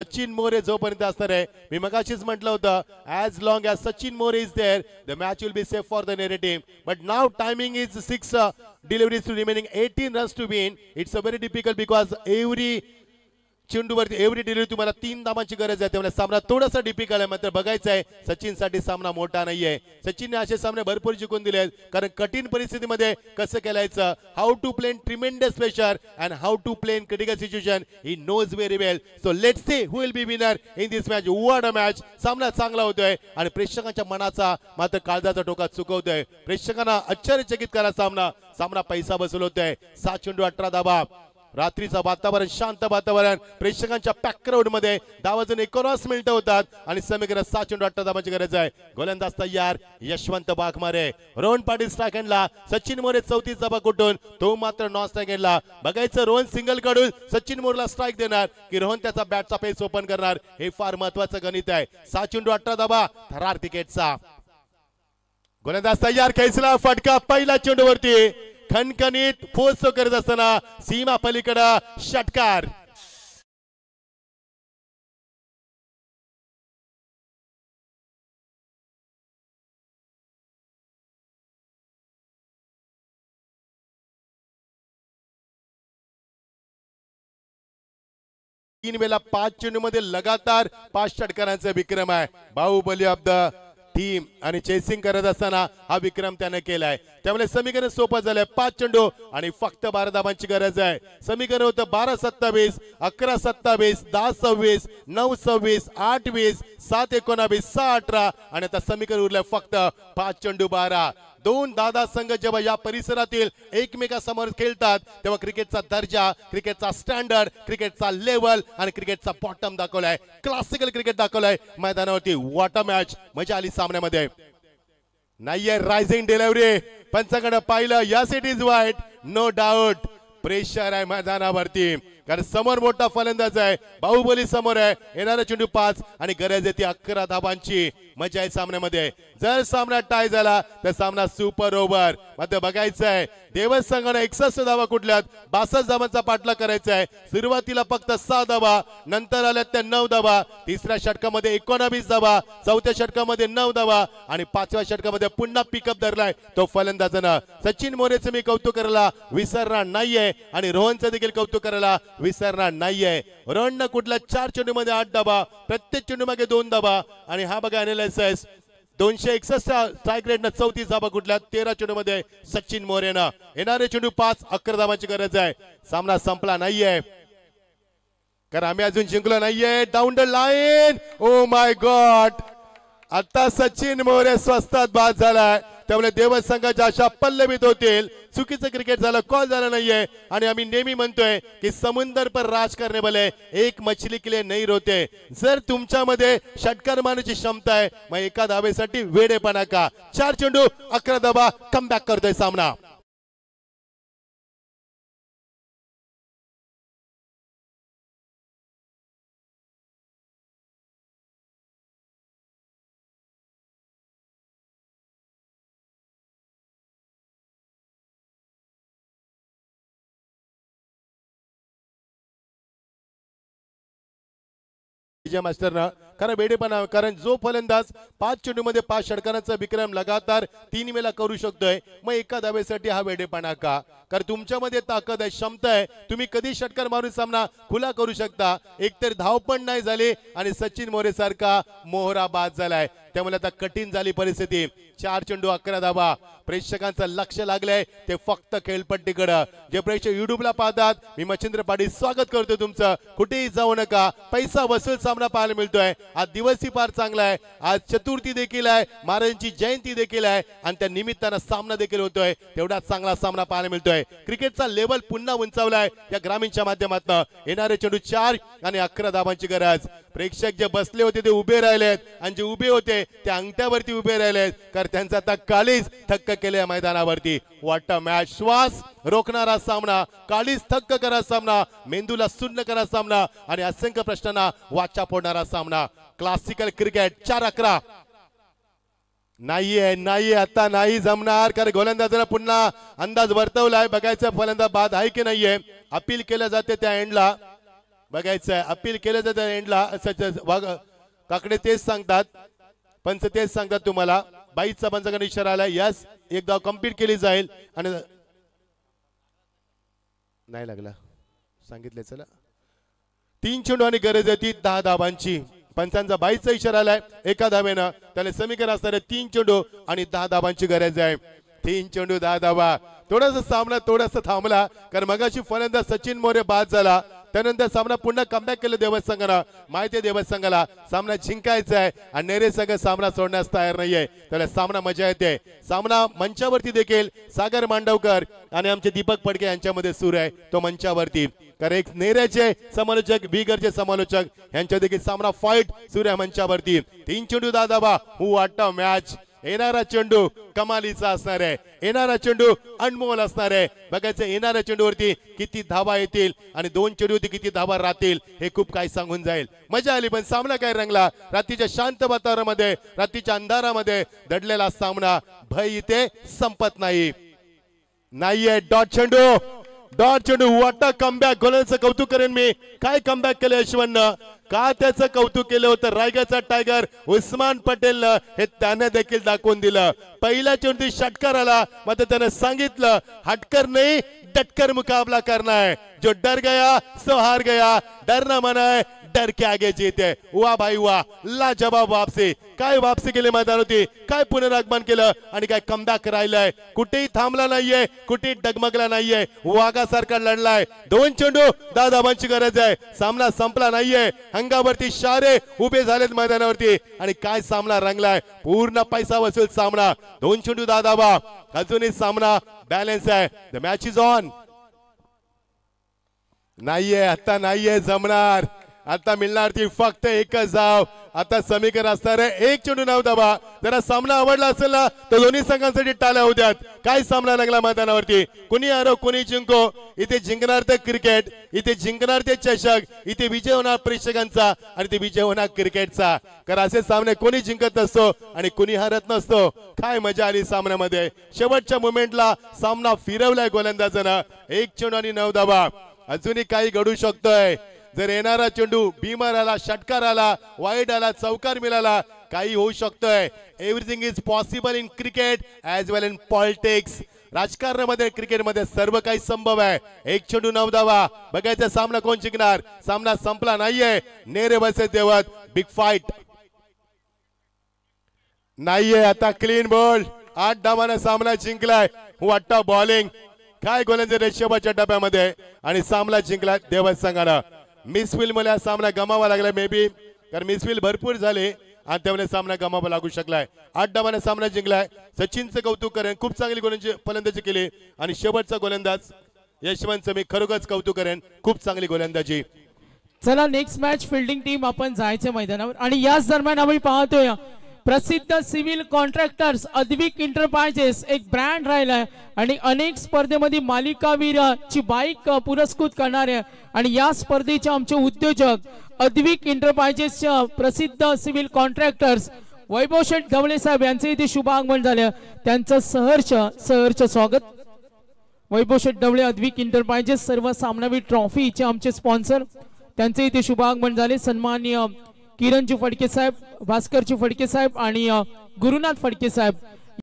सचिन मोरे जोपर्यंत असणार आहे, मी मगाशीच म्हटलं होतं, as long as Sachin More is there, the match will be safe for the Nehru team. But now timing is 6 deliveries to remaining 18 runs to win. It's a very difficult because every चेंडूवरती every delivery तुम्हाला 3 धावांची गरज आहे. त्यामुळे सामना थोडासा difficult आहे. मात्र बघायचं आहे सचिनसाठी सामना मोठा नाहीये. सचिनने असे सामने भरपूर जिंकून दिले आहेत, कारण कठीण परिस्थितीमध्ये कसं खेळायचं, how to play in tremendous pressure and how to play in critical situation, he knows very well. So let's see who will be winner in this match. What a match. सामना चांगला होतोय आणि प्रेक्षकांच्या मनाचा मात्र काळजाचा टोका चुकवतोय. प्रेक्षकांना आश्चर्यचकित करा सामना पैसा बसवतोय. 7 चेंडू 18 धावा. रात्रीचं वातावरण, शांत वातावरण, प्रेक्षकांच्या पॅक क्राऊड मध्ये धावाजून 19 मिनिटं होतात आणि समीकरण 7 चेंडू 18 धावांची गरज आहे. गोलंदाज तयार यशवंत बागमारे. रोहन पाटील स्ट्राइक एंडला. सचिन मोरे 34 धावा कुठून, तो मात्र नॉन स्ट्राइक एंडला. बघायचं रोहन सिंगल कडून सचिन मोरेला स्ट्राइक देणार की रोहन त्याचा बॅटचा पेस ओपन करणार, हे फार महत्वाचं गणित आहे. 7 चेंडू 18 धावा थरार क्रिकेटचा. गोलंदाज तयार, खेचला फटका पहिला चेंडूवरती. खणखणीत फोर्स करत असताना सीमा पलीकडे षटकार. तीन वेळा 5 चेंडू मध्ये लगातार 5 षटकारांचा विक्रम आहे. बाहुबली ऑफ द टीम आणि चेसिंग करत असताना हा विक्रम त्याने केलाय. त्यामुळे समीकरण सोपं झालंय. 5 चेंडू आणि फक्त 12 धावांची गरज आहे. समीकरण होतं 12-27, 11-27, 10-26, 9-26, 8-20, 7-19, 6-18 आणि आता समीकरण उरलंय फक्त 5 चेंडू 12. दोन दादा संघ जेव्हा या परिसरातील एकमेकांसमोर खेळतात तेव्हा क्रिकेटचा दर्जा, क्रिकेटचा स्टँडर्ड, क्रिकेटचा लेवल आणि क्रिकेटचा बॉटम दाखवलाय. क्लासिकल क्रिकेट दाखवलाय मैदानावरती. What a match. मजा आली सामन्यामध्ये. नाहीये रायझिंग डिलिव्हरी. पंचाकडे पाहिलं, यस इट इज वाईट, नो डाऊट. प्रेशर आहे मैदानावरती, कारण समोर मोठा फलंदाज आहे. बाहुबली समोर आहे. येणारा चेंडू 5 आणि गरज येते 11 धावांची. मजा आहे सामन्यामध्ये. जर सामना टाय झाला तर सामना सुपर ओव्हर. मात्र बघायचं आहे देवस संघाने 61 धावा कुठल्यात, 62 धावांचा पाठलाग करायचा आहे. सुरुवातीला फक्त 6 धावा, नंतर आल्यात त्या 9 धावा. तिसऱ्या षटकामध्ये 19 धावा, चौथ्या षटकामध्ये 9 धावा आणि 5व्या षटकामध्ये पुन्हा पिकअप धरलाय तो फलंदाजानं. सचिन मोरेचं मी कौतुक करायला विसरणार नाहीये आणि रोहनचं देखील कौतुक करायला विसरणार नाहीये. रोहननं कुठल्या 4 चेंडू मध्ये 8 धावा, प्रत्येक चेंडू मागे 2 धावा आणि हा बघा अनालिसिस 261 स्ट्राइक रेटनं 34 धावा कुठल्या 13 चेंडू मध्ये सचिन मोरेनं. येणारे चेंडू 5, 11 धावांची गरज आहे. सामना संपला नाहीये, कारण आम्ही अजून जिंकलो नाहीये. Down the line. Oh my God. आता सचिन मोरे स्वस्तात बाद झालाय. त्यामुळे देवस संघाच्या आशा पल्लवित होतील. चुकीचं क्रिकेट झालं, कॉल झाला नाहीये आणि आम्ही नेहमी म्हणतोय की समुंदर पर राज करणे भले, एक मछली के लिए नहीं रोते. जर तुमच्यामध्ये षटकार मारण्याची क्षमता आहे मग एका धावेसाठी वेडेपणा का. 4 चेंडू 11 धावा. कमबॅक करतोय सामना. मास्टरना कारण वेडेपणा, कारण जो फलंदाज 5 चेंडू मध्ये 5 षटकारांचा विक्रम लगातार 3 वेळा करू शकतोय मग एका धावेसाठी हा वेडेपणा का. कारण तुमच्यामध्ये ताकद आहे, क्षमता आहे, तुम्ही कधी षटकार मारून सामना खुला करू शकता. एकतर धाव पण नाही झाली आणि सचिन मोरे सारखा मोहरा बाद झालाय. त्यामुळे आता कठीण झाली परिस्थिती. 4 चेंडू 11 धावा. प्रेक्षकांचं लक्ष लागलंय ते फक्त खेळपट्टीकडे. जे प्रेक्षक युट्यूबला पाहतात, मी मच्छिंद्र पाटील स्वागत करतो तुमचं. कुठेही जाऊ नका. पैसा वसूल सामना पाहायला मिळतोय. आज दिवसही फार चांगला आहे. आज चतुर्थी देखील आहे, महाराजांची जयंती देखील आहे आणि त्या निमित्तानं सामना देखील होतोय. तेवढाच चांगला सामना पाहायला मिळतोय. क्रिकेटचा लेवल पुन्हा उंचावलाय या ग्रामीणच्या माध्यमातून. येणारे चेंडू 4 आणि 11 धावांची गरज. प्रेक्षक जे बसले होते ते उभे राहिलेत आणि जे उभे होते ते अंगठ्यावरती उभे राहिलेत, कारण त्यांचा आता काळीज थक्क केले मैदानावरती. What a match. श्वास रोखणारा सामना, काळीज थक्क करा सामना, मेंदूला सुन्न करा सामना आणि असंख्य प्रश्नांना वाचा फोडणारा सामना. Classical cricket. 4-11 नाहीये आता नाही जमणार, कारण गोलंदाजाला पुन्हा अंदाज वर्तवलाय. बघायचं फलंदाज बाद आहे की नाहीये. अपील केलं जाते त्या एंडला. बघायचं आहे. अपील केलं जातं एंडला. काकडे तेच सांगतात, पंच तेच सांगतात तुम्हाला. 22चा पंचाकडे इशारा आला. यस, एकदा कम्प्लीट केली जाईल. आणि नाही लागला सांगितलं. चला 3 चेंडू आणि गरज आहे ती 10 धाबांची. पंचांचा 22चा इशारा आलाय. एका धाब्यानं त्याला समीकरण असणारे 3 चेंडू आणि 10 धाबांची गरज आहे. 3 चेंडू 10 धाबा. थोडासा सामना थोडासा थांबला कारण मगाशी फलंदाज सचिन मोरे बाद झाला. त्यानंतर सामना पुन्हा कमबॅक केलं देवस संघानं. माहिती आहे देवस संघाला सामना जिंकायचा आहे आणि नेरे संघ सामना सोडण्यास तयार नाहीये. त्याला सामना मजा येते. सामना मंचावरती देखील सागर मांडवकर आणि आमचे दीपक पडके यांच्यामध्ये सुरू आहे तो मंचावरती. कारण एक नेऱ्याचे समालोचक बिगरचे समालोचक यांच्या देखील सामना फाईट सुरू आहे मंचावरती. 3 चेंडू 10 धाबा. हू वाटतं मॅच. येणारा चेंडू कमालीचा असणार आहे. येणारा चेंडू अनमोल असणार आहे. बघायचं येणाऱ्या चेंडूवरती किती धाबा येतील आणि 2 चेंडूवरती किती धाबा राहतील हे खूप काही सांगून जाईल. मजा आली पण सामना काय रंगला. रात्रीच्या शांत वातावरणामध्ये रात्रीच्या अंधारामध्ये दडलेला सामना. भय इथे संपत नाही. नाहीये डॉट चेंडू. डॉट चेंडू. वाटा कमबॅक. गोलंदाजाचं कौतुक करेन मी. काय कमबॅक केलं यशवंतनं. का त्याचं कौतुक केलं होतं रायगडचा टायगर उस्मान पटेलनं हे त्याने देखील दाखवून दिलं. पहिल्या चेंडूत षटकार आला मात्र त्यानं सांगितलं हटकर नाही डटकर मुकाबला करना है. जो डर गया सो हार गया. डरना मना है, डर के आगे जीते. वाह भाई वाह. लाजवाब वापसी. काय वापसी केली मैदानावरती. काय पुनरागमन केलं आणि काय कमबॅक राहिलंय. कुठेही थांबला नाहीये, कुठेही डगमगला नाहीये. वाघासारखा लढलाय. 2 चेंडू 10 धाबांची गरज आहे. सामना संपला नाहीये. अंगावरती शारे उभे झालेत मैदानावरती आणि काय सामना रंगलाय. पूर्ण पैसा वसूल सामना. 2 चेंडू 10 धाबा. अजूनही सामना बॅलन्स आहे. The match is on. नाहीये आता नाहीये जमणार. आता मिळणार ती फक्त एकच धाव. आता समीकरण असणार आहे 1 चेंडू 9 धाबा. जरा सामना आवडला असेल ना तर दोन्ही संघांसाठी टाळ्या होऊ द्यात. काय सामना लागला मैदानावरती. कुणी हारो कुणी जिंको. इथे जिंकणार ते क्रिकेट, इथे जिंकणार ते चषक, इथे विजय होणार प्रेक्षकांचा आणि ते विजय होणार क्रिकेटचा. कारण असे सामने कोणी जिंकत नसतो आणि कुणी हरत नसतो. काय मजा आली सामन्यामध्ये. शेवटच्या मोमेंटला सामना फिरवलाय गोलंदाजानं. 1 चेंडू आणि 9 धाबा. अजूनही काही घडू शकतोय. जर येणारा चेंडू बीमर आला, षटकार आला, वाईड आला, चौकार मिळाला, काही होऊ शकतोय. Everything is possible in cricket as well in politics. राजकारणामध्ये क्रिकेटमध्ये सर्व काही संभव आहे. 1 चेंडू 9 धावा. बघायचा सामना कोण जिंकणार. सामना संपला नाहीये. नेरे बसे देवत बिग फाईट नाहीये. आता क्लीन बॉल. 8 धावांना सामना जिंकलाय. वाटतं बॉलिंग. काय गोलंदाज शेवटच्या टप्प्यामध्ये आणि सामना जिंकला देवत संघानं. मिसफिल मला सामना गमावा लागला मे बी कारण मिसफिल भरपूर झाले आणि त्यामुळे सामना गमावा लागू शकलाय. 8 धावांना सामना जिंकलाय. सचिनचं कौतुक करेन. खूप चांगली फलंदाजी केली आणि शेवटचा गोलंदाज यशवंतचं मी खरोखरच कौतुक करेन. खूप चांगली गोलंदाजी. चला नेक्स्ट मॅच फिल्डिंग टीम आपण जायचं मैदानावर आणि याच दरम्यान आपण पाहतोय प्रसिद्ध सिव्हिल कॉन्ट्रॅक्टर्स अद्विक एंटरप्राइजेस एक ब्रँड राहिलाय आणि अनेक स्पर्धेमध्ये मालिकावीराची बाईक पुरस्कृत करणारे आणि या स्पर्धेचे आमचे उद्योजक अद्विक एंटरप्राइजेसच्या प्रसिद्ध सिव्हिल कॉन्ट्रॅक्टर्स वैभव शेठ ढवळे साहेब यांचे इथे शुभ आगमन झाले. त्यांचं सहर्ष स्वागत. वैभव शेठ ढवळे अद्विक एंटरप्राइजेस सर्व सामनावीर ट्रॉफीचे आमचे स्पॉन्सर त्यांचे इथे शुभ आगमन झाले. सन्माननीय किरणजी फडके साहेब, भास्करजी फडके साहेब आणि गुरुनाथ फडके साहेब